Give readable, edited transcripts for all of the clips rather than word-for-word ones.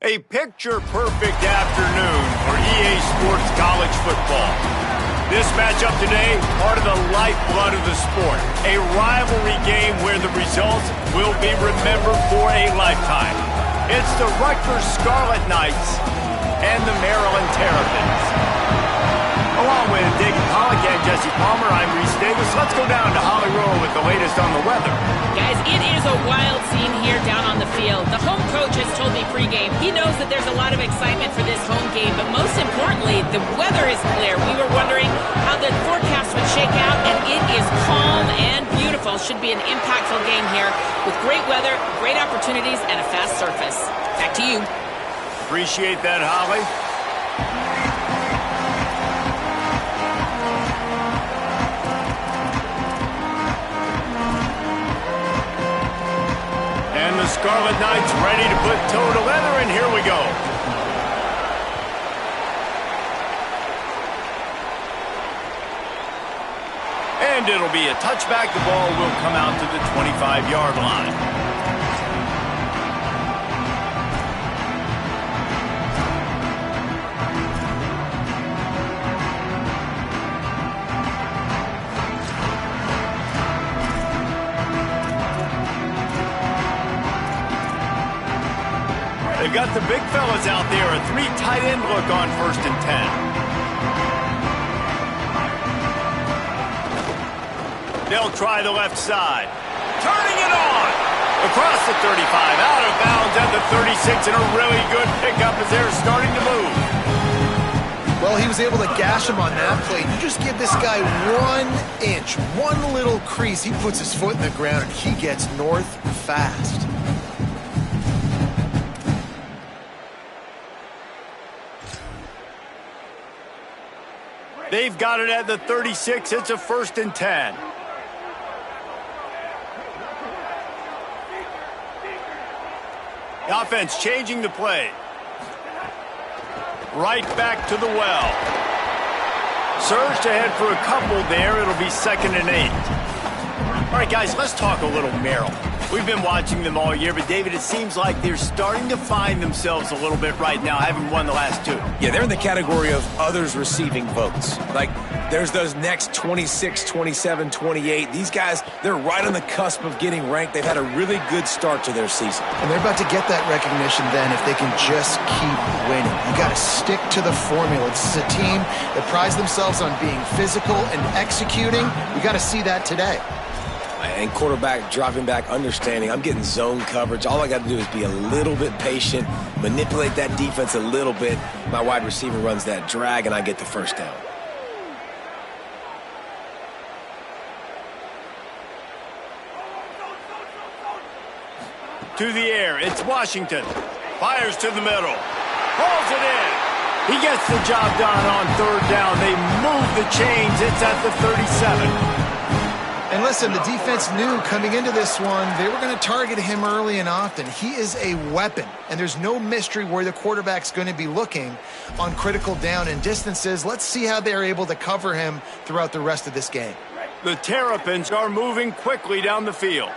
A picture-perfect afternoon for EA Sports College Football. This matchup today, part of the lifeblood of the sport. A rivalry game where the results will be remembered for a lifetime. It's the Rutgers Scarlet Knights and the Maryland Terrapins. Along with David Pollack and Jesse Palmer, I'm Reese Davis. Let's go down to Holly Rowe with the latest on the weather. Guys, it is a wild scene here down on the field. The home coach has told me pregame he knows that there's a lot of excitement for this home game, but most importantly, the weather is clear. We were wondering how the forecast would shake out, and it is calm and beautiful. Should be an impactful game here with great weather, great opportunities, and a fast surface. Back to you. Appreciate that, Holly. And the Scarlet Knights ready to put toe to leather, and here we go. And it'll be a touchback. The ball will come out to the 25-yard line. They've got the big fellas out there, a three tight end look on 1st and 10. They'll try the left side. Turning it on. Across the 35, out of bounds at the 36, and a really good pickup as they're starting to move. Well, he was able to gash him on that play. You just give this guy 1 inch, one little crease. He puts his foot in the ground, and he gets north fast. They've got it at the 36. It's a 1st and 10. The offense changing the play. Right back to the well. Surged ahead for a couple there. It'll be 2nd and 8. All right, guys, let's talk a little Maryland. We've been watching them all year, but, David, it seems like they're starting to find themselves a little bit right now, having won the last 2. Yeah, they're in the category of others receiving votes. Like, there's those next 26, 27, 28. These guys, they're right on the cusp of getting ranked. They've had a really good start to their season. And they're about to get that recognition then if they can just keep winning. You got to stick to the formula. This is a team that prides themselves on being physical and executing. We got to see that today. And quarterback dropping back, understanding I'm getting zone coverage. All I got to do is be a little bit patient, manipulate that defense a little bit. My wide receiver runs that drag, and I get the first down. To the air, it's Washington. Fires to the middle. Hauls it in. He gets the job done on 3rd down. They move the chains. It's at the 37. And listen, the defense knew coming into this one, they were going to target him early and often. He is a weapon, and there's no mystery where the quarterback's going to be looking on critical down and distances. Let's see how they're able to cover him throughout the rest of this game. The Terrapins are moving quickly down the field.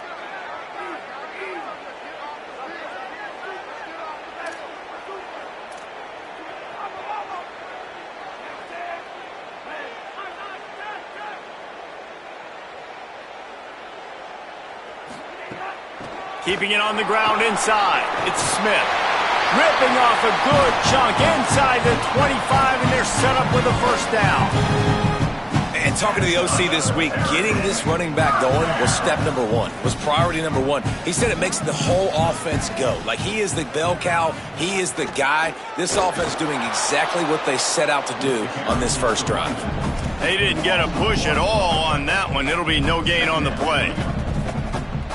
Keeping it on the ground inside. It's Smith. Ripping off a good chunk inside the 25, and they're set up with a 1st down. And talking to the OC this week, getting this running back going was step number 1, was priority number 1. He said it makes the whole offense go. Like, he is the bell cow. He is the guy. This offense doing exactly what they set out to do on this first drive. They didn't get a push at all on that one. It'll be no gain on the play.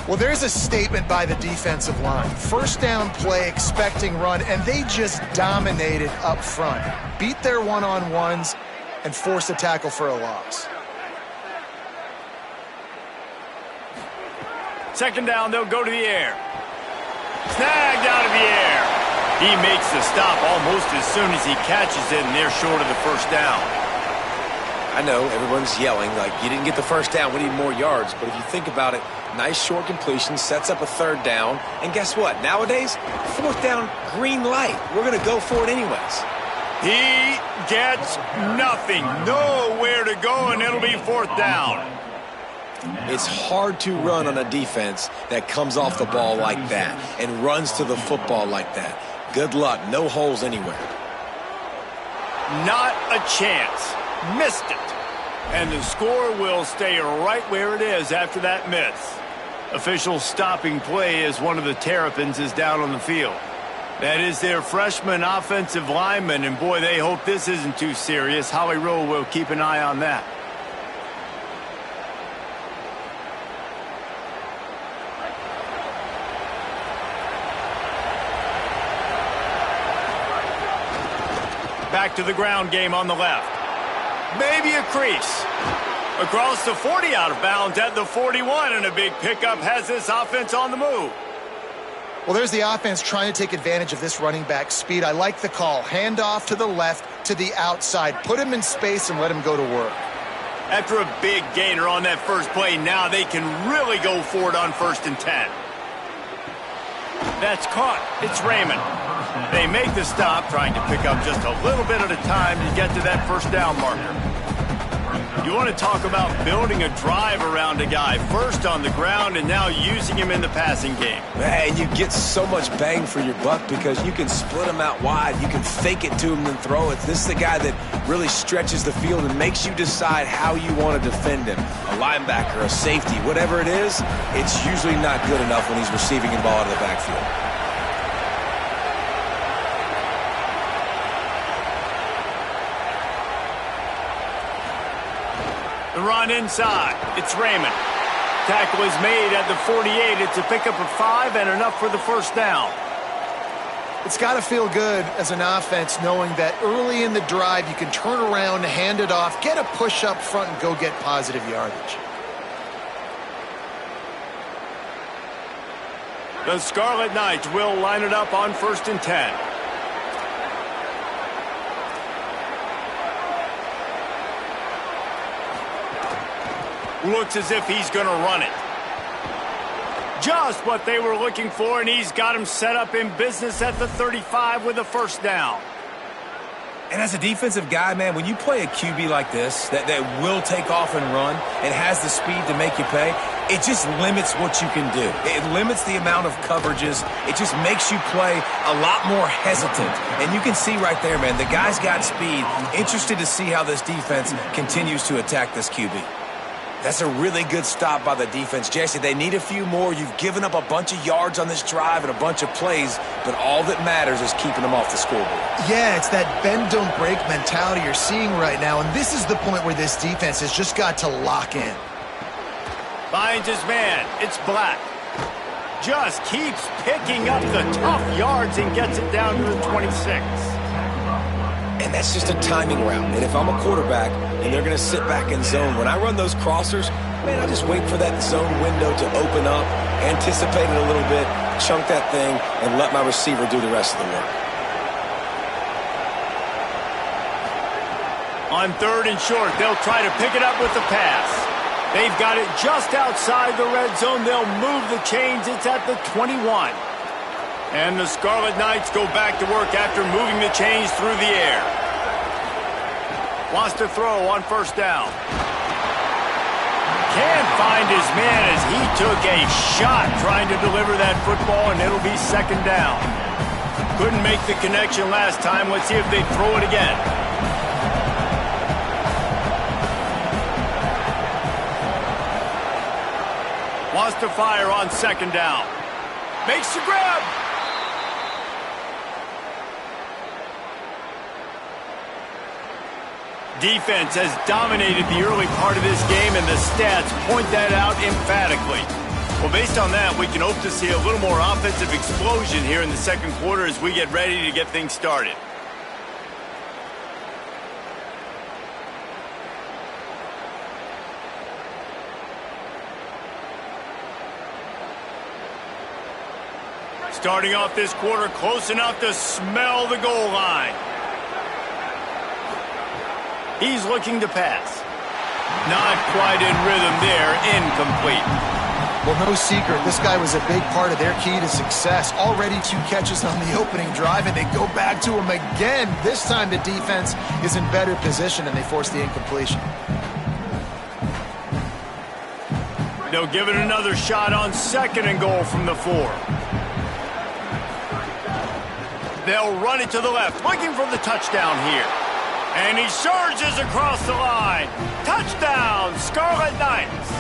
Well, there's a statement by the defensive line. 1st down play, expecting run, and they just dominated up front. Beat their one-on-ones and forced a tackle for a loss. 2nd down, they'll go to the air. Snagged out of the air. He makes the stop almost as soon as he catches it, and they're short of the 1st down. I know everyone's yelling, like, you didn't get the 1st down, we need more yards. But if you think about it, Nice short completion, sets up a third down. And guess what? Nowadays, fourth down, green light. We're going to go for it anyways. He gets nothing. Nowhere to go, and it'll be fourth down. It's hard to run on a defense that comes off the ball like that and runs to the football like that. Good luck. No holes anywhere. Not a chance. Missed it. And the score will stay right where it is after that miss. Officials stopping play as one of the Terrapins is down on the field. That is their freshman offensive lineman, and boy, they hope this isn't too serious. Howie Rowe will keep an eye on that. Back to the ground game on the left. Maybe a crease. Across the 40, out of bounds at the 41, and a big pickup has this offense on the move. Well, there's the offense trying to take advantage of this running back speed. I like the call. Hand off to the left, to the outside. Put him in space and let him go to work. After a big gainer on that first play, now they can really go for it on 1st and 10. That's caught. It's Raymond. They make the stop, trying to pick up just a little bit at a time to get to that first down marker. You want to talk about building a drive around a guy, first on the ground and now using him in the passing game. Man, you get so much bang for your buck because you can split him out wide. You can fake it to him and throw it. This is the guy that really stretches the field and makes you decide how you want to defend him. A linebacker, a safety, whatever it is, it's usually not good enough when he's receiving the ball out of the backfield. The run inside. It's Raymond. Tackle is made at the 48. It's a pickup of 5 and enough for the first down. It's got to feel good as an offense knowing that early in the drive you can turn around, hand it off, get a push up front, and go get positive yardage. The Scarlet Knights will line it up on 1st and 10. Looks as if he's going to run it. Just what they were looking for, and he's got him set up in business at the 35 with a first down. And as a defensive guy, man, when you play a QB like this that will take off and run and has the speed to make you pay, it just limits what you can do. It limits the amount of coverages. It just makes you play a lot more hesitant. And you can see right there, man, the guy's got speed. Interested to see how this defense continues to attack this QB. That's a really good stop by the defense. Jesse, they need a few more. You've given up a bunch of yards on this drive and a bunch of plays, but all that matters is keeping them off the scoreboard. Yeah, it's that bend, don't break mentality you're seeing right now, and this is the point where this defense has just got to lock in. Finds his man. It's Black. Just keeps picking up the tough yards and gets it down to the 26. And that's just a timing route. And if I'm a quarterback and they're going to sit back in zone, when I run those crossers, man, I just wait for that zone window to open up, anticipate it a little bit, chunk that thing, and let my receiver do the rest of the work. On 3rd and short, they'll try to pick it up with the pass. They've got it just outside the red zone. They'll move the chains. It's at the 21. And the Scarlet Knights go back to work after moving the chains through the air. Wants to throw on 1st down. Can't find his man as he took a shot trying to deliver that football, and it'll be 2nd down. Couldn't make the connection last time. Let's see if they throw it again. Wants to fire on 2nd down. Makes the grab. Defense has dominated the early part of this game, and the stats point that out emphatically. Well, based on that, we can hope to see a little more offensive explosion here in the 2nd quarter as we get ready to get things started. Starting off this quarter close enough to smell the goal line. He's looking to pass. Not quite in rhythm there, incomplete. Well, no secret, this guy was a big part of their key to success. Already 2 catches on the opening drive, and they go back to him again. This time the defense is in better position, and they force the incompletion. They'll give it another shot on 2nd and goal from the 4. They'll run it to the left, looking for the touchdown here. And he surges across the line. Touchdown, Scarlet Knights.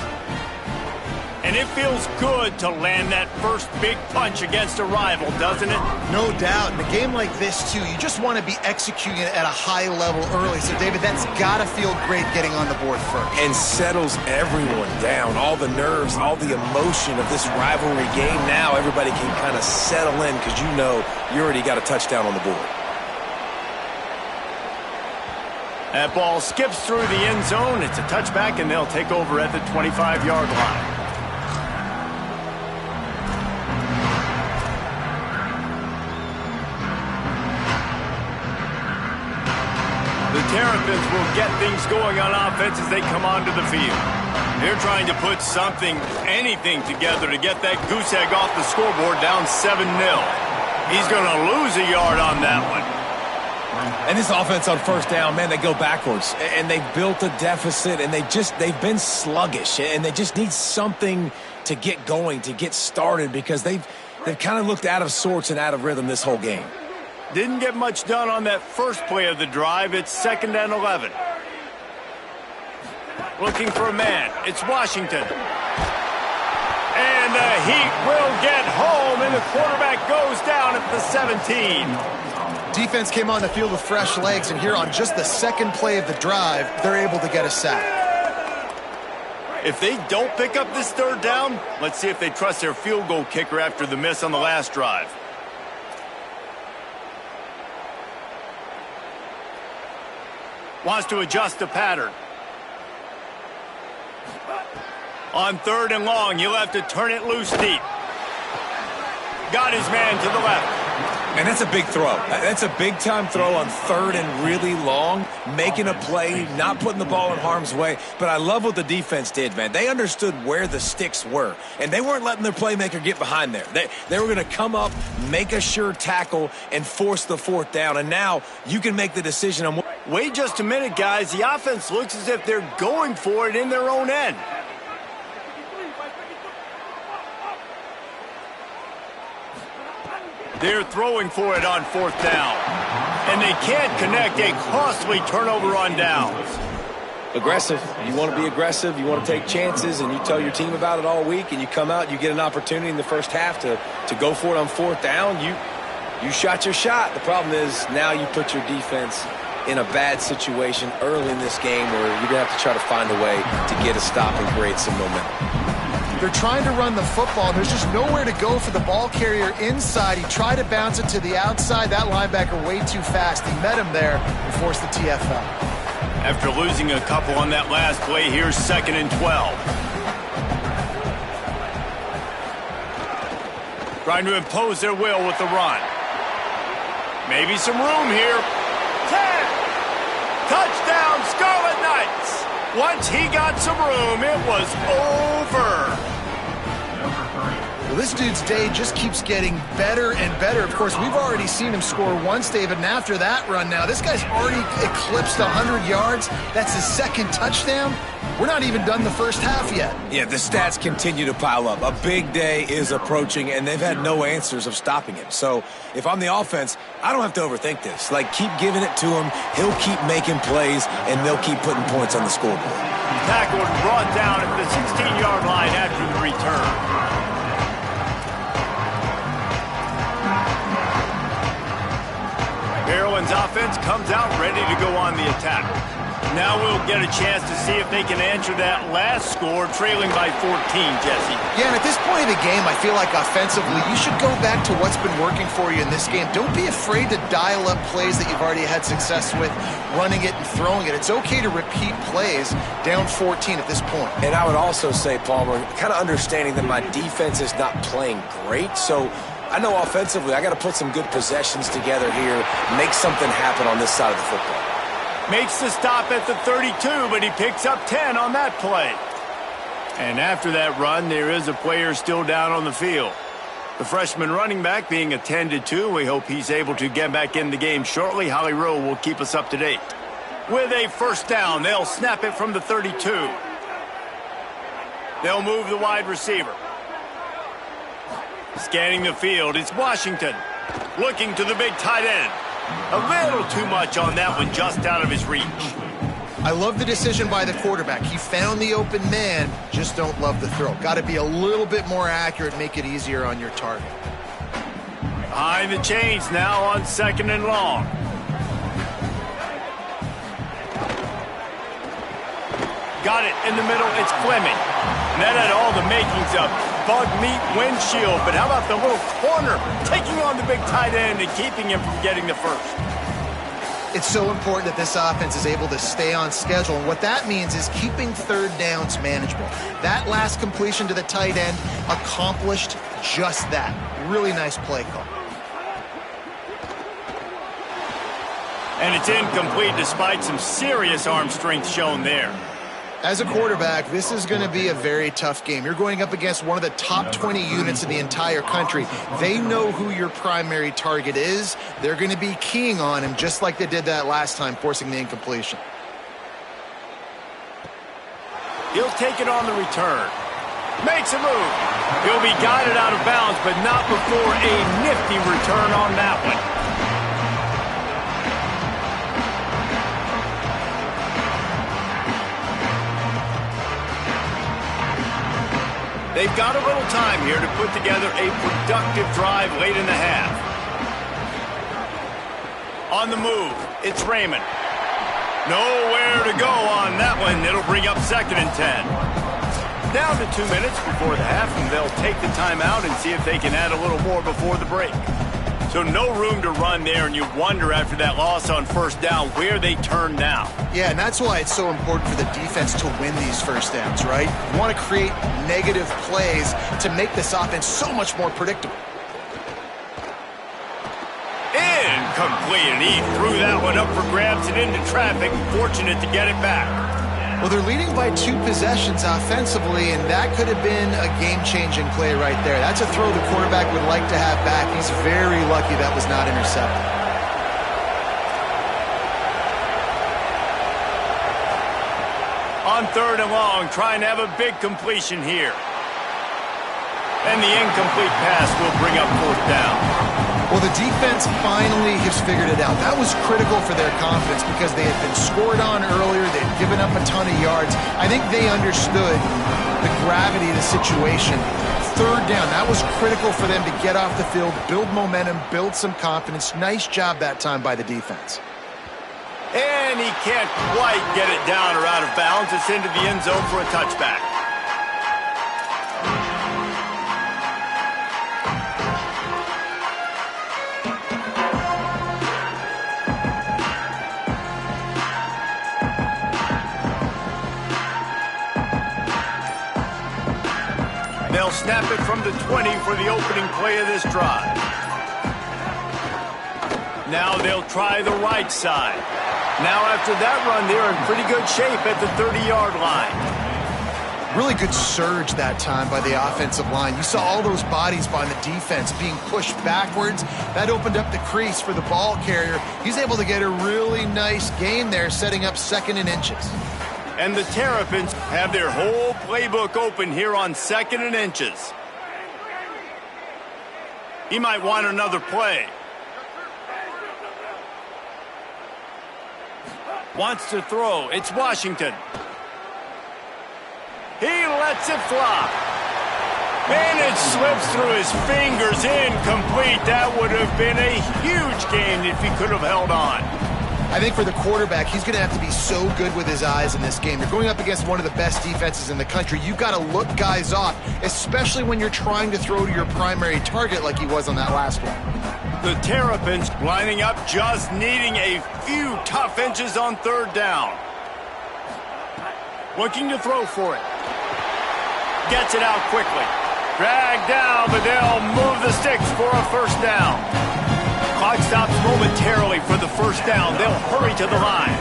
And it feels good to land that first big punch against a rival, doesn't it? No doubt. In a game like this, too, you just want to be executing it at a high level early. So, David, that's got to feel great getting on the board first. And settles everyone down. All the nerves, all the emotion of this rivalry game. Now everybody can kind of settle in because you know you already got a touchdown on the board. That ball skips through the end zone. It's a touchback, and they'll take over at the 25-yard line. The Terrapins will get things going on offense as they come onto the field. They're trying to put something, anything together to get that goose egg off the scoreboard down 7-0. He's going to lose a yard on that one. And this offense on first down, man, they go backwards. And they've built a deficit, and they've been sluggish. And they just need something to get going, to get started, because they've kind of looked out of sorts and out of rhythm this whole game. Didn't get much done on that first play of the drive. It's 2nd and 11. Looking for a man. It's Washington. And the Heat will get home, and the quarterback goes down at the 17. Defense came on the field with fresh legs, and here on just the 2nd play of the drive, they're able to get a sack. If they don't pick up this 3rd down, let's see if they trust their field goal kicker after the miss on the last drive. Wants to adjust the pattern. On 3rd and long, he'll have to turn it loose deep. Got his man to the left. And that's a big throw. That's a big-time throw on 3rd and really long, making a play, not putting the ball in harm's way. But I love what the defense did, man. They understood where the sticks were, and they weren't letting their playmaker get behind there. They were going to come up, make a sure tackle, and force the 4th down. And now you can make the decision on what... Wait just a minute, guys. The offense looks as if they're going for it in their own end. They're throwing for it on 4th down. And they can't connect. A costly turnover on downs. Aggressive. You want to be aggressive. You want to take chances, and you tell your team about it all week, and you come out, you get an opportunity in the first half to go for it on 4th down. You shot your shot. The problem is now you put your defense in a bad situation early in this game where you're going to have to try to find a way to get a stop and create some momentum. They're trying to run the football. There's just nowhere to go for the ball carrier inside. He tried to bounce it to the outside. That linebacker way too fast. He met him there and forced the TFL. After losing a couple on that last play, here's 2nd and 12. Trying to impose their will with the run. Maybe some room here. 10. Touchdown, Scarlet Knights. Once he got some room, it was over. Well, this dude's day just keeps getting better and better. Of course, we've already seen him score once, David, and after that run now, this guy's already eclipsed 100 yards. That's his 2nd touchdown. We're not even done the first half yet. Yeah, the stats continue to pile up. A big day is approaching, and they've had no answers of stopping him. So if I'm the offense, I don't have to overthink this. Like, keep giving it to him. He'll keep making plays, and they'll keep putting points on the scoreboard. Tackled and brought down at the 16-yard line after the return. Maryland's offense comes out ready to go on the attack. Now we'll get a chance to see if they can answer that last score, trailing by 14, Jesse. Yeah, and at this point of the game, I feel like offensively, you should go back to what's been working for you in this game. Don't be afraid to dial up plays that you've already had success with, running it and throwing it. It's okay to repeat plays down 14 at this point. And I would also say, Palmer, kind of understanding that my defense is not playing great, so I know offensively I got to put some good possessions together here, make something happen on this side of the football. Makes the stop at the 32, but he picks up 10 on that play. And after that run, there is a player still down on the field. The freshman running back being attended to. We hope he's able to get back in the game shortly. Holly Rowe will keep us up to date. With a first down, they'll snap it from the 32. They'll move the wide receiver. Scanning the field, it's Washington. Looking to the big tight end. A little too much on that one, just out of his reach. I love the decision by the quarterback. He found the open man, just don't love the throw. Got to be a little bit more accurate, make it easier on your target. Behind the chains now on 2nd and long. Got it in the middle, it's Fleming. And that had all the makings of bug meat windshield, but how about the little corner taking on the big tight end and keeping him from getting the first? It's so important that this offense is able to stay on schedule, and what that means is keeping third downs manageable. That last completion to the tight end accomplished just that. Really nice play call. And it's incomplete despite some serious arm strength shown there. As a quarterback, this is going to be a very tough game. You're going up against one of the top 20 units in the entire country. They know who your primary target is. They're going to be keying on him just like they did that last time, forcing the incompletion. He'll take it on the return. Makes a move. He'll be guided out of bounds, but not before a nifty return on that one. They've got a little time here to put together a productive drive late in the half. On the move, it's Raymond. Nowhere to go on that one. It'll bring up 2nd and 10. Down to 2 minutes before the half, and they'll take the timeout and see if they can add a little more before the break. So no room to run there, and you wonder after that loss on first down where they turn now. Yeah, and that's why it's so important for the defense to win these first downs, right? You want to create negative plays to make this offense so much more predictable. Incomplete, and he threw that one up for grabs and into traffic. Fortunate to get it back. Well, they're leading by 2 possessions offensively, and that could have been a game-changing play right there. That's a throw the quarterback would like to have back. He's very lucky that was not intercepted. On 3rd and long, trying to have a big completion here. And the incomplete pass will bring up 4th down. Well, the defense finally has figured it out. That was critical for their confidence because they had been scored on earlier. They had given up a ton of yards. I think they understood the gravity of the situation. 3rd down, that was critical for them to get off the field, build momentum, build some confidence. Nice job that time by the defense. And he can't quite get it down or out of bounds. It's into the end zone for a touchback. They'll snap it from the 20 for the opening play of this drive. Now they'll try the right side. Now after that run, they're in pretty good shape at the 30-yard line. Really good surge that time by the offensive line. You saw all those bodies by the defense being pushed backwards. That opened up the crease for the ball carrier. He's able to get a really nice gain there, setting up 2nd and inches. And the Terrapins have their whole playbook open here on 2nd and inches. He might want another play. Wants to throw. It's Washington. He lets it fly. And it slips through his fingers. Incomplete. That would have been a huge gain if he could have held on. I think for the quarterback, he's going to have to be so good with his eyes in this game. You're going up against one of the best defenses in the country. You've got to look guys off, especially when you're trying to throw to your primary target like he was on that last one. The Terrapins lining up, just needing a few tough inches on 3rd down. Looking to throw for it. Gets it out quickly. Dragged down, but they'll move the sticks for a first down. Clock stops momentarily for the first down. They'll hurry to the line.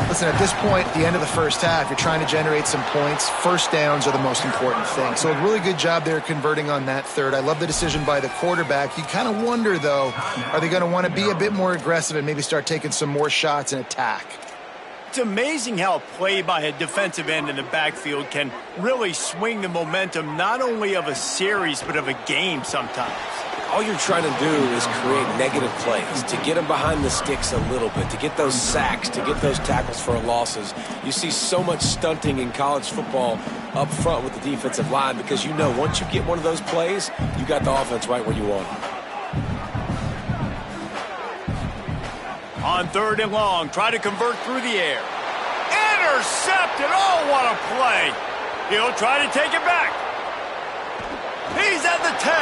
The Listen, at this point, at the end of the first half, you're trying to generate some points. First downs are the most important thing. So a really good job there converting on that third. I love the decision by the quarterback. You kind of wonder, though, are they going to want to be a bit more aggressive and maybe start taking some more shots and attack? It's amazing how a play by a defensive end in the backfield can really swing the momentum not only of a series but of a game sometimes. All you're trying to do is create negative plays, to get them behind the sticks a little bit, to get those sacks, to get those tackles for losses. You see so much stunting in college football up front with the defensive line because you know once you get one of those plays, you got the offense right where you want it. On 3rd and long, try to convert through the air. Intercepted! Oh, what a play! He'll try to take it back. He's at the 10.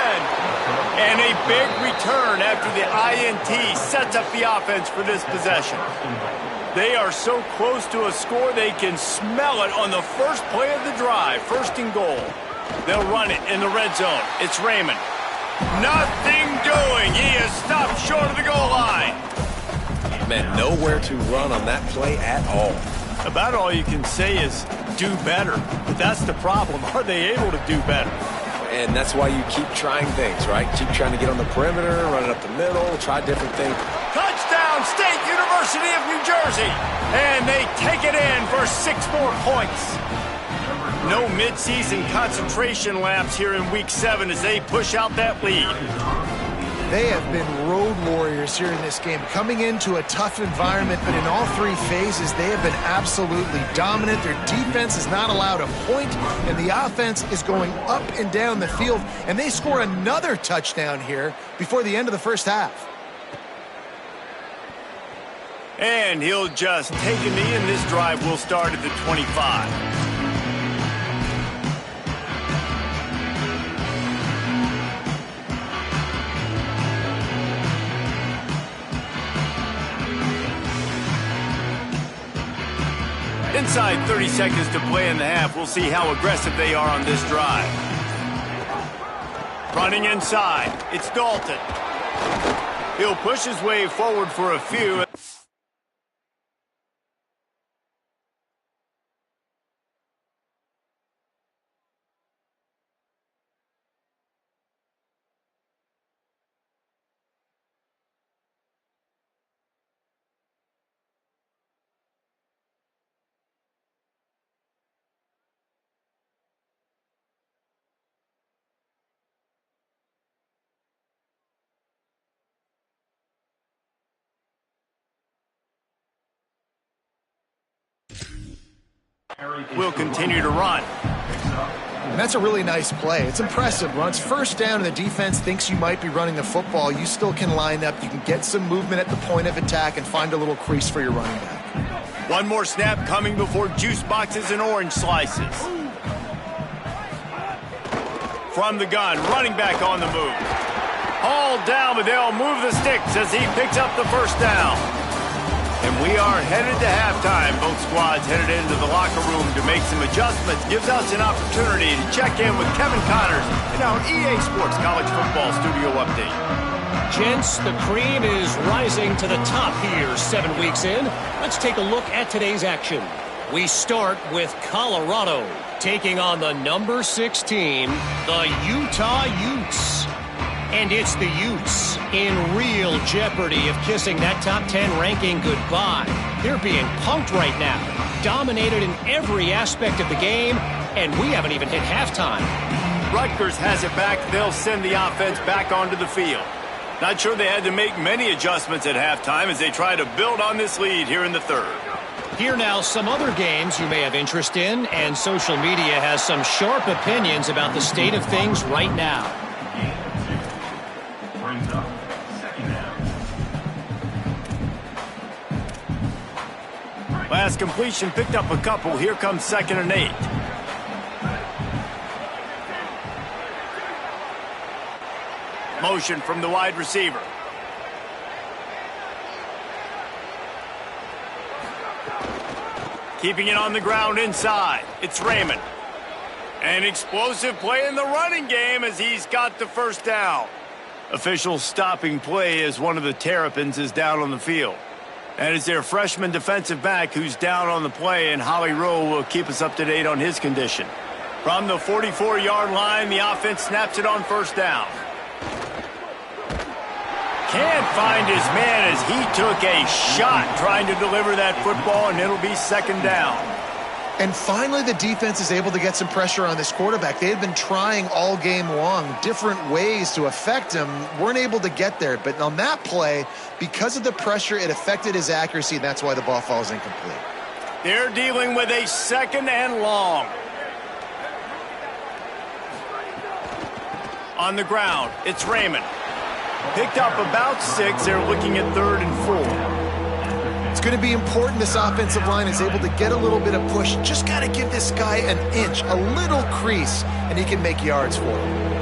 And a big return after the INT sets up the offense for this possession. They are so close to a score they can smell it on the first play of the drive. 1st and goal. They'll run it in the red zone. It's Raymond. Nothing doing. He is stopped short of the goal line. Man, nowhere to run on that play at all. About all you can say is do better. But that's the problem. Are they able to do better? And that's why you keep trying things, right? Keep trying to get on the perimeter, run it up the middle, try different things. Touchdown, State University of New Jersey. And they take it in for 6 more points. No midseason concentration laps here in Week 7 as they push out that lead. They have been road warriors here in this game, coming into a tough environment, but in all 3 phases, they have been absolutely dominant. Their defense is not allowed a point, and the offense is going up and down the field, and they score another touchdown here before the end of the first half. And he'll just take a knee, and this drive will start at the 25. Inside 30 seconds to play in the half. We'll see how aggressive they are on this drive. Running inside. It's Dalton. He'll push his way forward for a few. Will continue to run. And that's a really nice play. It's impressive. Runs 1st down and the defense thinks you might be running the football. You still can line up. You can get some movement at the point of attack and find a little crease for your running back. One more snap coming before juice boxes and orange slices. From the gun, running back on the move. Hauled down, but they'll move the sticks as he picks up the 1st down. And we are headed to halftime. Both squads headed into the locker room to make some adjustments. Gives us an opportunity to check in with Kevin Connors in our EA Sports College Football Studio Update. Gents, the cream is rising to the top here 7 weeks in. Let's take a look at today's action. We start with Colorado taking on the number 16, the Utah Utes. And it's the Utes in real jeopardy of kissing that top 10 ranking goodbye. They're being punked right now, dominated in every aspect of the game, and we haven't even hit halftime. Rutgers has it back. They'll send the offense back onto the field. Not sure they had to make many adjustments at halftime as they try to build on this lead here in the 3rd. Here now, some other games you may have interest in, and social media has some sharp opinions about the state of things right now. Last completion picked up a couple. Here comes 2nd and 8. Motion from the wide receiver. Keeping it on the ground inside. It's Raymond. An explosive play in the running game as he's got the 1st down. Officials stopping play as one of the Terrapins is down on the field. And it's their freshman defensive back who's down on the play, and Holly Rowe will keep us up to date on his condition. From the 44-yard line, the offense snaps it on first down. Can't find his man as he took a shot trying to deliver that football, and it'll be second down. And finally, the defense is able to get some pressure on this quarterback. They had been trying all game long different ways to affect him, weren't able to get there. But on that play, because of the pressure, it affected his accuracy, and that's why the ball falls incomplete. They're dealing with a second and long. On the ground, it's Raymond. Picked up about 6. They're looking at 3rd and 4. It's going to be important this offensive line is able to get a little bit of push. Just got to give this guy an inch, a little crease, and he can make yards for him.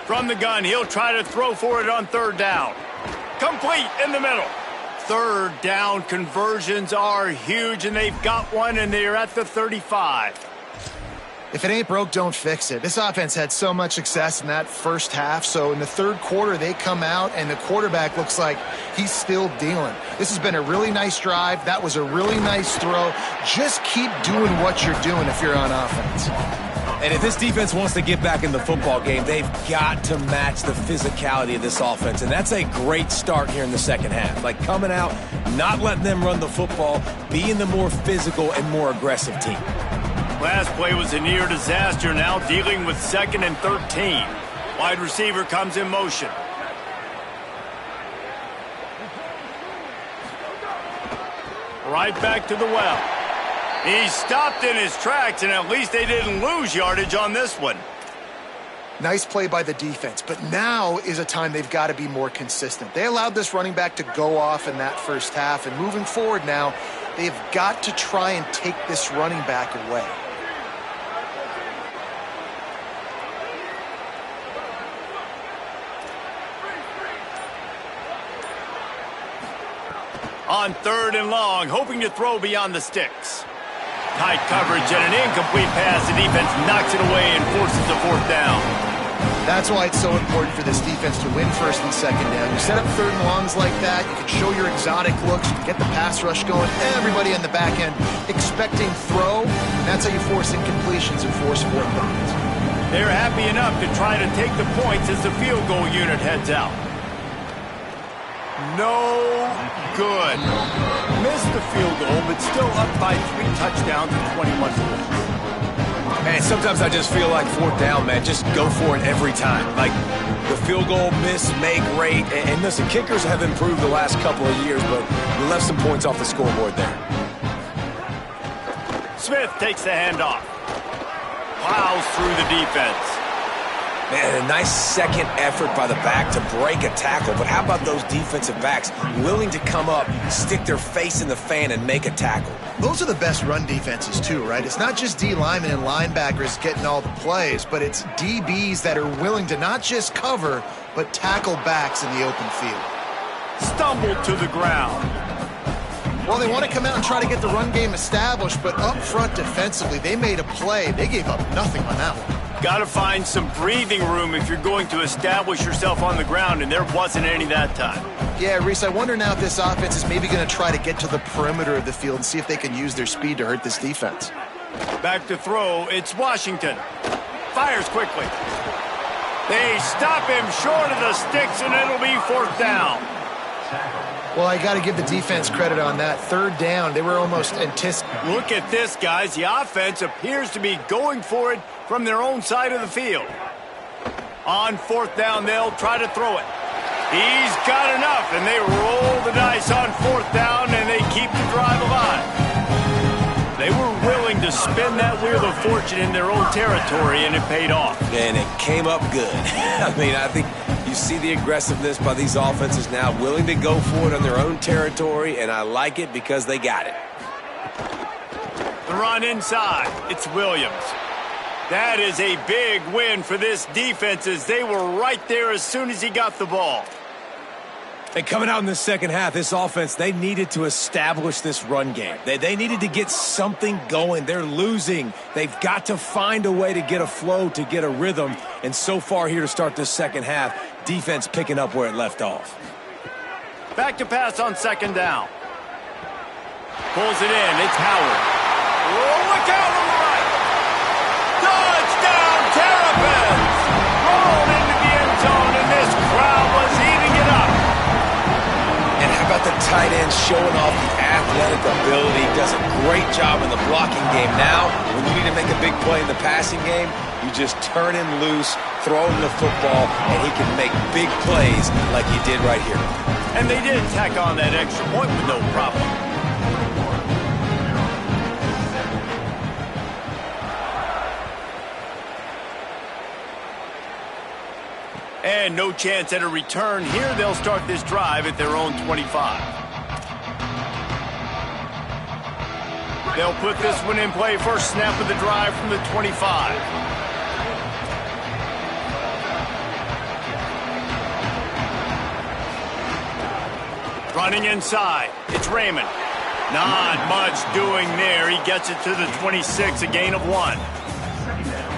From the gun, he'll try to throw for it on 3rd down. Complete in the middle. 3rd down conversions are huge, and they've got one, and they're at the 35. If it ain't broke, don't fix it. This offense had so much success in that first half, so in the 3rd quarter, they come out, and the quarterback looks like he's still dealing. This has been a really nice drive. That was a really nice throw. Just keep doing what you're doing if you're on offense. And if this defense wants to get back in the football game, they've got to match the physicality of this offense. And that's a great start here in the second half. Like coming out, not letting them run the football, being the more physical and more aggressive team. Last play was a near disaster, now dealing with 2nd and 13. Wide receiver comes in motion. Right back to the well. He stopped in his tracks, and at least they didn't lose yardage on this one. Nice play by the defense, but now is a time they've got to be more consistent. They allowed this running back to go off in that first half, and moving forward now, they've got to try and take this running back away. On 3rd and long, hoping to throw beyond the sticks. Tight coverage and an incomplete pass. The defense knocks it away and forces the 4th down. That's why it's so important for this defense to win 1st and 2nd down. You set up 3rd and longs like that, you can show your exotic looks, you can get the pass rush going, everybody in the back end expecting throw, and that's how you force incompletions and force 4th downs. They're happy enough to try to take the points as the field goal unit heads out. No good. Missed the field goal, but still up by 3 touchdowns and 21 points. Man, sometimes I just feel like 4th down, man. Just go for it every time. Like the field goal miss, make rate. And listen, kickers have improved the last couple of years, but we left some points off the scoreboard there. Smith takes the handoff. Plows through the defense. Man, a nice second effort by the back to break a tackle. But how about those defensive backs willing to come up, stick their face in the fan, and make a tackle? Those are the best run defenses too, right? It's not just D linemen and linebackers getting all the plays, but it's DBs that are willing to not just cover, but tackle backs in the open field. Stumbled to the ground. Well, they want to come out and try to get the run game established, but up front defensively, they made a play. They gave up nothing on that one. Got to find some breathing room if you're going to establish yourself on the ground, and there wasn't any that time. Yeah, Reese, I wonder now if this offense is maybe going to try to get to the perimeter of the field and see if they can use their speed to hurt this defense. Back to throw, it's Washington. Fires quickly. They stop him short of the sticks, and it'll be 4th down. Well, I got to give the defense credit on that. 3rd down, they were almost anticipating. Look at this, guys. The offense appears to be going for it from their own side of the field. On 4th down, they'll try to throw it. He's got enough, and they roll the dice on 4th down, and they keep the drive alive. They were willing to spin that wheel of fortune in their own territory, and it paid off. And it came up good. I mean, I think you see the aggressiveness by these offenses now, willing to go for it on their own territory, and I like it because they got it. The run inside. It's Williams. That is a big win for this defense as they were right there as soon as he got the ball. And coming out in the second half, this offense, they needed to establish this run game. They needed to get something going. They're losing. They've got to find a way to get a flow, to get a rhythm. And so far here to start this second half, defense picking up where it left off. Back to pass on second down. Pulls it in. It's Howard. Oh, look out on the right. Touchdown, Terrapins! Rolled into the end zone, and this crowd was eating it up. And how about the tight end showing off the athletic ability? Does a great job in the blocking game. Now, when you need to make a big play in the passing game, you just turn him loose, throw him the football, and he can make big plays like he did right here. And they did tack on that extra point with no problem. And no chance at a return here. They'll start this drive at their own 25. They'll put this one in play. First snap of the drive from the 25. Running inside. It's Raymond. Not much doing there. He gets it to the 26, a gain of 1.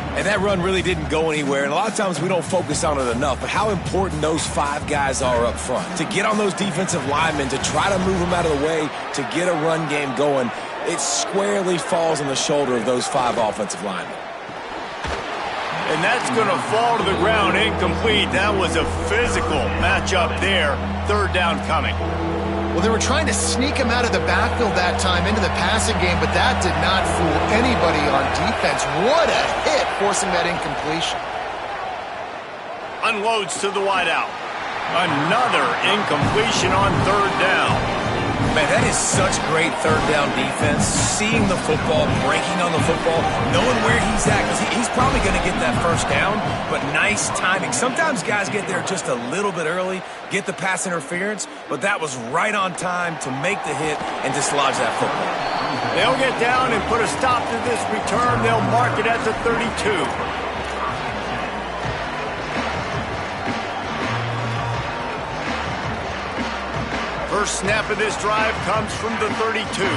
And that run really didn't go anywhere. And a lot of times we don't focus on it enough. But how important those 5 guys are up front. To get on those defensive linemen, to try to move them out of the way, to get a run game going, it squarely falls on the shoulder of those 5 offensive linemen. And that's going to fall to the ground incomplete. That was a physical matchup there. Third down coming. Well, they were trying to sneak him out of the backfield that time into the passing game, but that did not fool anybody on defense. What a hit, forcing that incompletion. Unloads to the wideout. Another incompletion on third down. Man, that is such great third down defense. Seeing the football, breaking on the football, knowing where he's at, because he's probably going to get that first down, but nice timing. Sometimes guys get there just a little bit early, get the pass interference, but that was right on time to make the hit and dislodge that football. They'll get down and put a stop to this return. They'll mark it at the 32. First snap of this drive comes from the 32.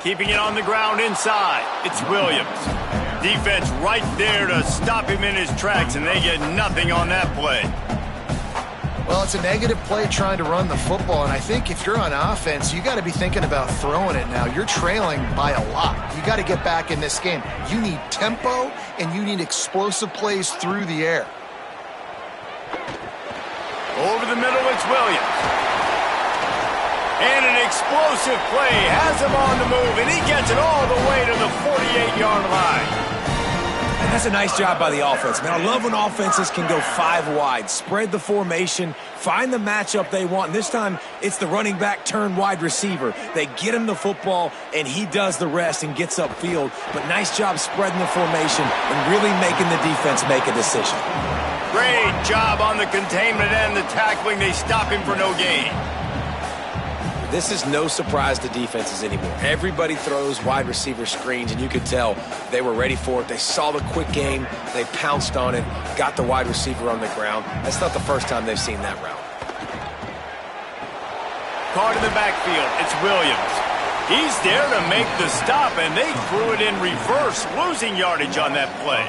Keeping it on the ground inside. It's Williams. Defense right there to stop him in his tracks, and they get nothing on that play. Well, it's a negative play trying to run the football, and I think if you're on offense, you got to be thinking about throwing it now. You're trailing by a lot. You got to get back in this game. You need tempo, and you need explosive plays through the air. Over the middle, it's Williams. And an explosive play has him on the move, and he gets it all the way to the 48-yard line. And that's a nice job by the offense. Man, I love when offenses can go 5 wide, spread the formation, find the matchup they want. And this time, it's the running back turn wide receiver. They get him the football, and he does the rest and gets upfield. But nice job spreading the formation and really making the defense make a decision. Great job on the containment and the tackling. They stop him for no gain. This is no surprise to defenses anymore. Everybody throws wide receiver screens, and you could tell they were ready for it. They saw the quick game. They pounced on it, got the wide receiver on the ground. That's not the first time they've seen that route. Caught in the backfield. It's Williams. He's there to make the stop, and they threw it in reverse, losing yardage on that play.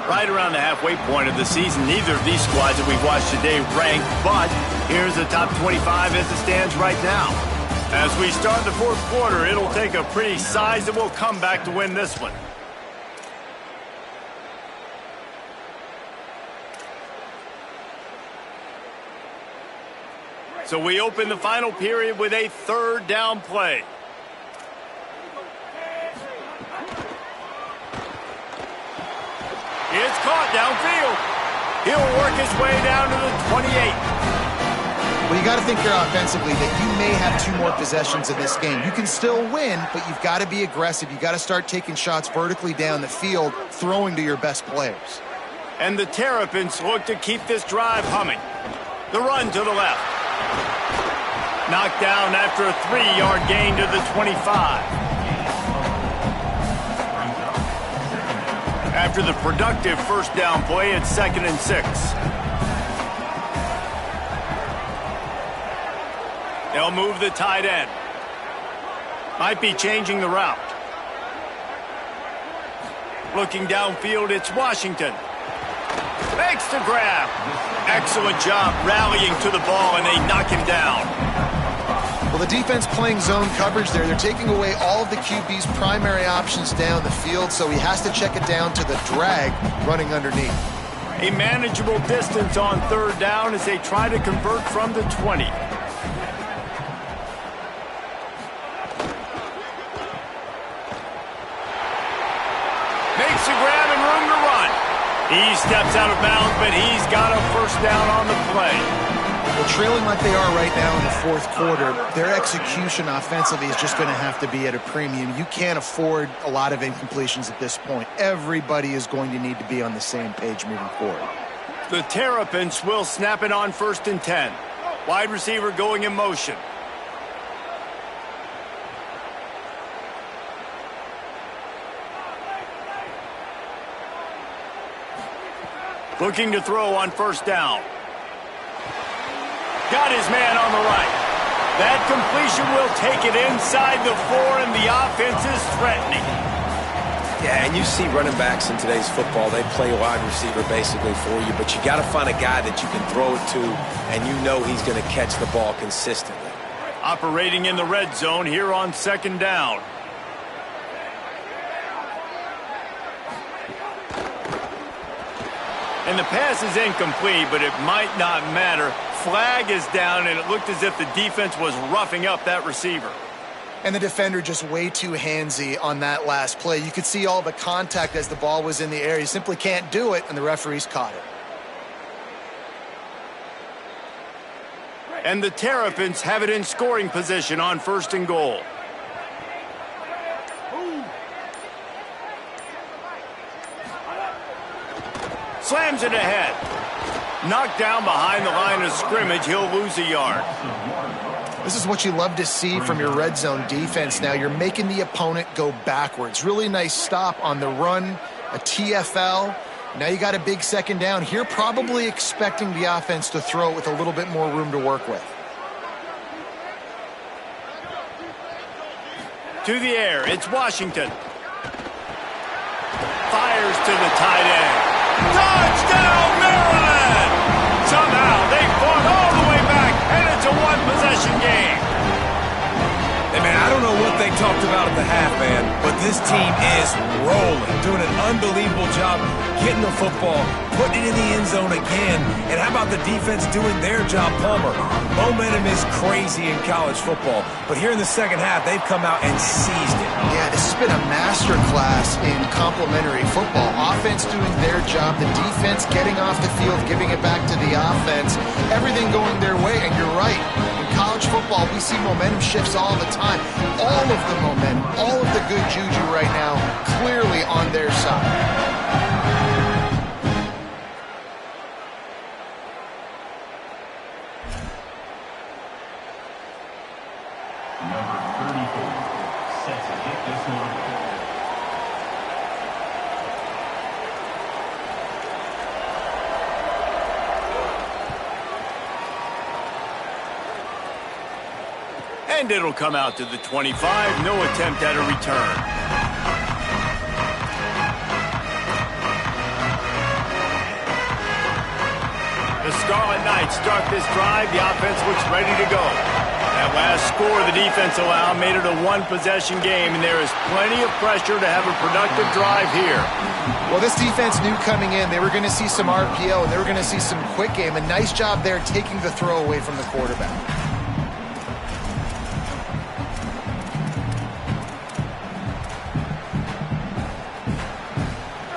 Right around the halfway point of the season, neither of these squads that we've watched today ranked, but here's the top 25 as it stands right now. As we start the fourth quarter, it'll take a pretty sizable comeback to win this one. So we open the final period with a third down play. It's caught downfield. He'll work his way down to the 28. Well, you got to think here offensively that you may have 2 more possessions in this game. You can still win, but you've got to be aggressive. You've got to start taking shots vertically down the field, throwing to your best players. And the Terrapins look to keep this drive humming. The run to the left. Knocked down after a 3-yard gain to the 25. After the productive first down play, it's 2nd and 6. They'll move the tight end. Might be changing the route. Looking downfield, it's Washington. Makes the grab. Excellent job rallying to the ball, and they knock him down. Well, the defense playing zone coverage there. They're taking away all of the QB's primary options down the field, so he has to check it down to the drag running underneath. A manageable distance on 3rd down as they try to convert from the 20. Makes a grab and room to run. He steps out of bounds, but he's got a first down on the play. Well, trailing like they are right now in the 4th quarter, their execution offensively is just going to have to be at a premium. You can't afford a lot of incompletions at this point. Everybody is going to need to be on the same page moving forward. The Terrapins will snap it on 1st and 10. Wide receiver going in motion. Looking to throw on 1st down. Got his man on the right. That completion will take it inside the 4, and the offense is threatening. Yeah, and you see running backs in today's football, they play wide receiver basically for you, but you got to find a guy that you can throw it to, and you know he's going to catch the ball consistently. Operating in the red zone here on 2nd down. And the pass is incomplete, but it might not matter. Flag is down, and it looked as if the defense was roughing up that receiver. And the defender just way too handsy on that last play. You could see all the contact as the ball was in the air. You simply can't do it, and the referees caught it. And the Terrapins have it in scoring position on 1st and goal. Slams it ahead. Knocked down behind the line of scrimmage. He'll lose a yard. This is what you love to see from your red zone defense now. You're making the opponent go backwards. Really nice stop on the run, a TFL. Now you got a big 2nd down. Here probably expecting the offense to throw it with a little bit more room to work with. To the air, it's Washington. Fires to the tight end. Touchdown, Maryland! Somehow they fought all the way back, and it's a one-possession game. Hey, man, I don't know what they talked about at the half, man, but this team is rolling, doing an unbelievable job getting the football, putting it in the end zone again, and how about the defense doing their job, Palmer? Momentum is crazy in college football, but here in the 2nd half, they've come out and seized it. Yeah, this has been a masterclass in complementary football. Offense doing their job, the defense getting off the field, giving it back to the offense, everything going their way, and you're right. In college football, we see momentum shifts all the time. All of the momentum, all of the good juju right now, clearly on their side. And it'll come out to the 25. No attempt at a return. The Scarlet Knights start this drive. The offense looks ready to go. That last score the defense allowed made it a one-possession game, and there is plenty of pressure to have a productive drive here. Well, this defense knew coming in they were going to see some RPO, and they were going to see some quick game. A nice job there taking the throw away from the quarterback.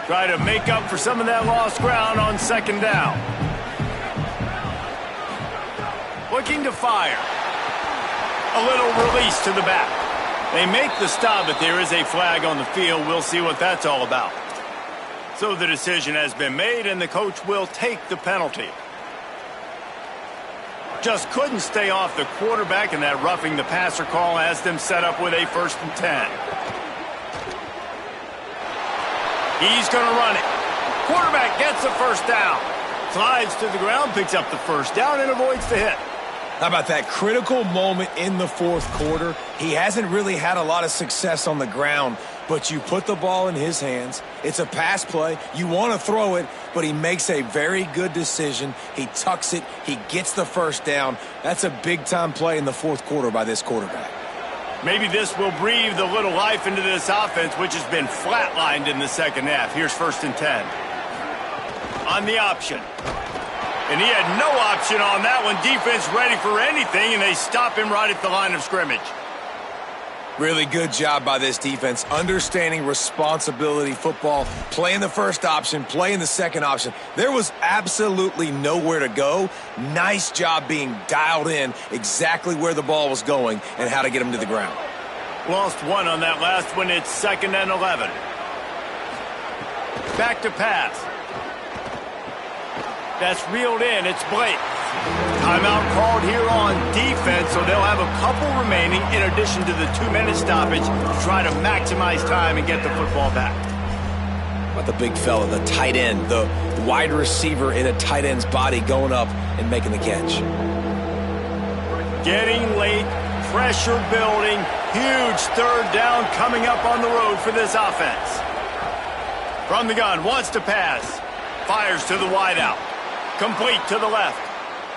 Try to make up for some of that lost ground on 2nd down. Looking to fire. A little release to the back. They make the stop, but there is a flag on the field. We'll see what that's all about. So the decision has been made, and the coach will take the penalty. Just couldn't stay off the quarterback, and that roughing the passer call has them set up with a 1st and 10. He's going to run it. Quarterback gets the first down. Slides to the ground, picks up the first down, and avoids the hit. How about that critical moment in the fourth quarter? He hasn't really had a lot of success on the ground, but you put the ball in his hands. It's a pass play. You want to throw it, but he makes a very good decision. He tucks it. He gets the first down. That's a big-time play in the fourth quarter by this quarterback. Maybe this will breathe a little life into this offense, which has been flatlined in the second half. Here's 1st and 10. On the option. And he had no option on that one. Defense ready for anything, and they stop him right at the line of scrimmage. Really good job by this defense, understanding responsibility football, playing the first option, playing the second option. There was absolutely nowhere to go. Nice job being dialed in exactly where the ball was going and how to get him to the ground. Lost one on that last one. It's 2nd and 11. Back to pass. That's reeled in. It's Blake. Timeout called here on defense, so they'll have a couple remaining in addition to the 2-minute stoppage to try to maximize time and get the football back. But the big fella, the tight end, the wide receiver in a tight end's body going up and making the catch. Getting late, pressure building, huge 3rd down coming up on the road for this offense. From the gun, wants to pass, fires to the wideout, complete to the left.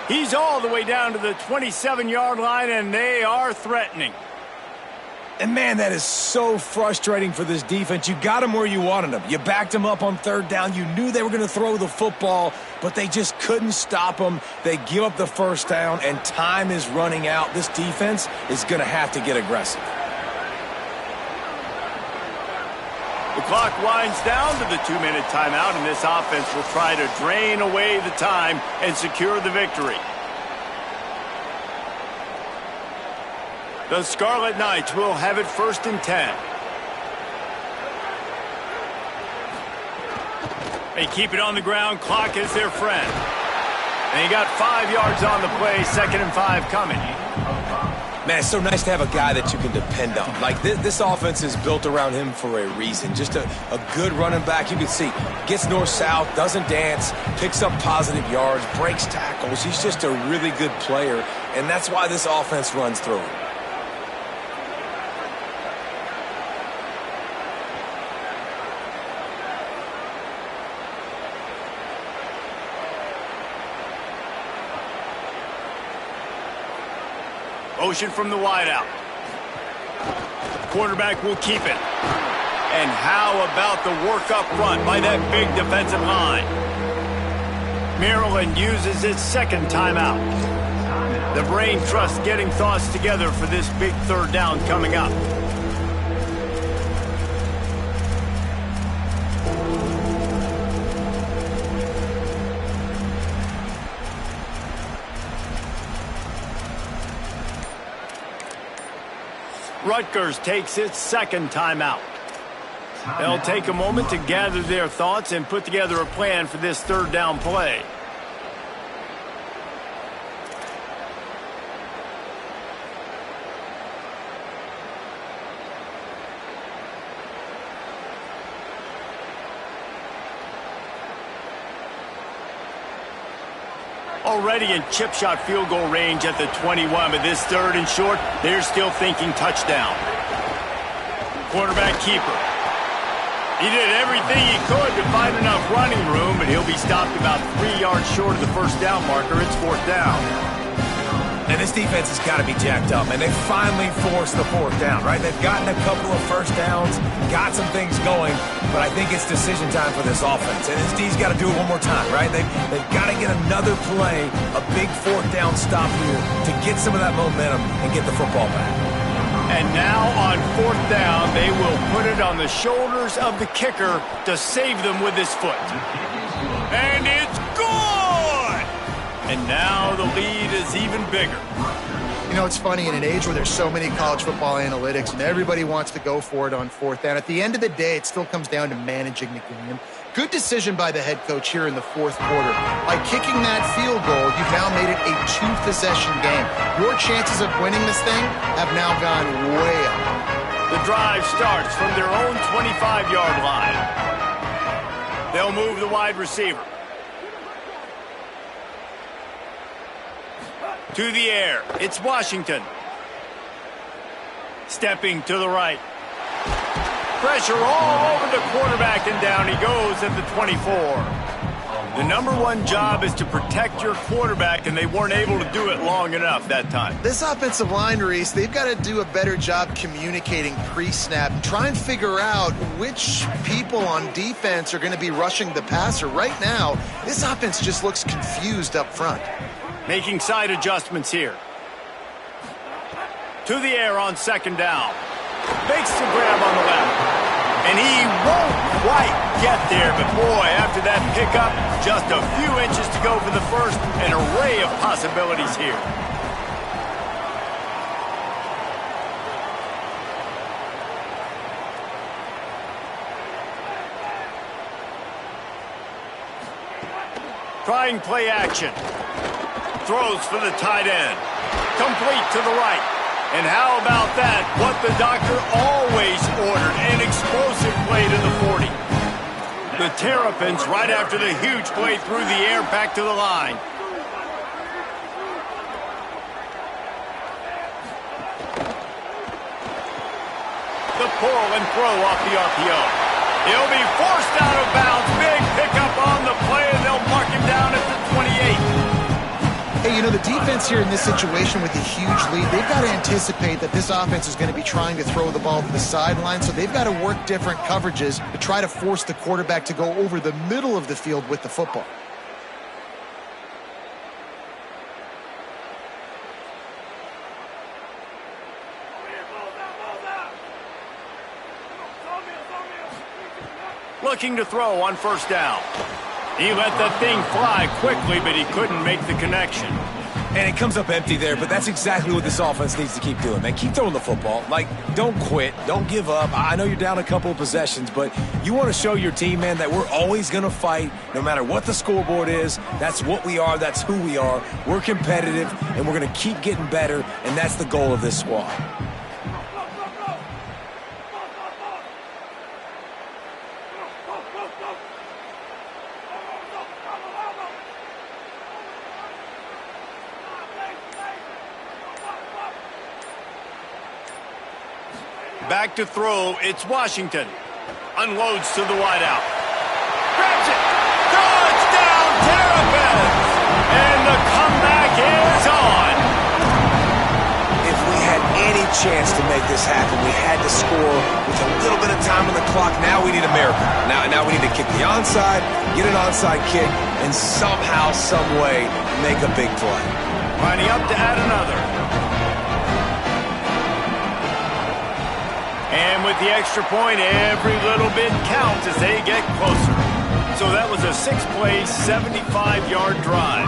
He's all the way down to the 27-yard line, and they are threatening. And, man, that is so frustrating for this defense. You got him where you wanted him. You backed him up on 3rd down. You knew they were going to throw the football, but they just couldn't stop him. They give up the first down, and time is running out. This defense is going to have to get aggressive. The clock winds down to the 2-minute timeout, and this offense will try to drain away the time and secure the victory. The Scarlet Knights will have it 1st and 10. They keep it on the ground. Clock is their friend. And he got 5 yards on the play. 2nd and 5 coming. Man, it's so nice to have a guy that you can depend on. Like, this offense is built around him for a reason. Just a good running back. You can see, gets north-south, doesn't dance, picks up positive yards, breaks tackles. He's just a really good player, and that's why this offense runs through him. Motion from the wideout. Quarterback will keep it. And how about the work up front by that big defensive line? Maryland uses its 2nd timeout. The brain trust getting thoughts together for this big 3rd down coming up. Rutgers takes its 2nd timeout. They'll take a moment to gather their thoughts and put together a plan for this 3rd down play. Already in chip shot field goal range at the 21, but this 3rd and short, they're still thinking touchdown. Quarterback keeper. He did everything he could to find enough running room, but he'll be stopped about 3 yards short of the 1st down marker. It's 4th down. And this defense has got to be jacked up, and they finally forced the 4th down, right? They've gotten a couple of first downs, got some things going, but I think it's decision time for this offense. And this D's got to do it one more time, right? They've got to get another play, a big 4th down stop here to get some of that momentum and get the football back. And now on 4th down, they will put it on the shoulders of the kicker to save them with his foot. And it's good! And now the lead is even bigger. You know, it's funny, in an age where there's so many college football analytics and everybody wants to go for it on 4th down, at the end of the day, it still comes down to managing the game. Good decision by the head coach here in the 4th quarter. By kicking that field goal, you've now made it a 2-possession game. Your chances of winning this thing have now gone way up. The drive starts from their own 25-yard line. They'll move the wide receiver. To the air. It's Washington. Stepping to the right. Pressure all over the quarterback, and down he goes at the 24. The number one job is to protect your quarterback, and they weren't able to do it long enough that time. This offensive line, Reese, they've got to do a better job communicating pre-snap and try and figure out which people on defense are going to be rushing the passer. Right now, this offense just looks confused up front. Making side adjustments here. To the air on second down. Makes the grab on the left. And he won't quite get there, but boy, after that pickup, just a few inches to go for the first. An array of possibilities here. Trying play action. Throws for the tight end. Complete to the right. And how about that? What the doctor always ordered, an explosive play to the 40. The Terrapins right after the huge play through the air back to the line. The pull and throw off the RPO. He'll be forced out of bounds. Big pickup on the play, and they'll mark him down at the 28. Hey, you know, the defense here in this situation with a huge lead, they've got to anticipate that this offense is going to be trying to throw the ball to the sideline, so they've got to work different coverages to try to force the quarterback to go over the middle of the field with the football. Looking to throw on first down. He let that thing fly quickly, but he couldn't make the connection. And it comes up empty there, but that's exactly what this offense needs to keep doing, man. Keep throwing the football. Like, don't quit. Don't give up. I know you're down a couple of possessions, but you want to show your team, man, that we're always going to fight no matter what the scoreboard is. That's what we are. That's who we are. We're competitive, and we're going to keep getting better, and that's the goal of this squad. Back to throw, it's Washington. Unloads to the wideout. Grabs it. Touchdown, Terrapins! And the comeback is on. If we had any chance to make this happen, we had to score with a little bit of time on the clock. Now we need a miracle. Now we need to kick the onside, get an onside kick, and somehow, some way, make a big play. Lining up to add another. And with the extra point, every little bit counts as they get closer. So that was a 6-play, 75-yard drive.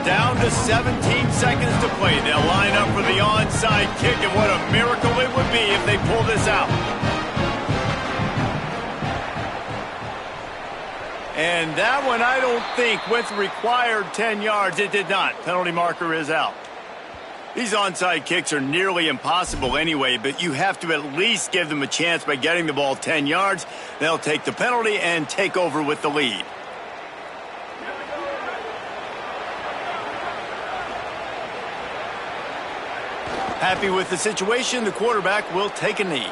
Down to 17 seconds to play. They'll line up for the onside kick, and what a miracle it would be if they pull this out. And that one, I don't think, with required 10 yards, it did not. Penalty marker is out. These onside kicks are nearly impossible anyway, but you have to at least give them a chance by getting the ball 10 yards. They'll take the penalty and take over with the lead. Happy with the situation, the quarterback will take a knee.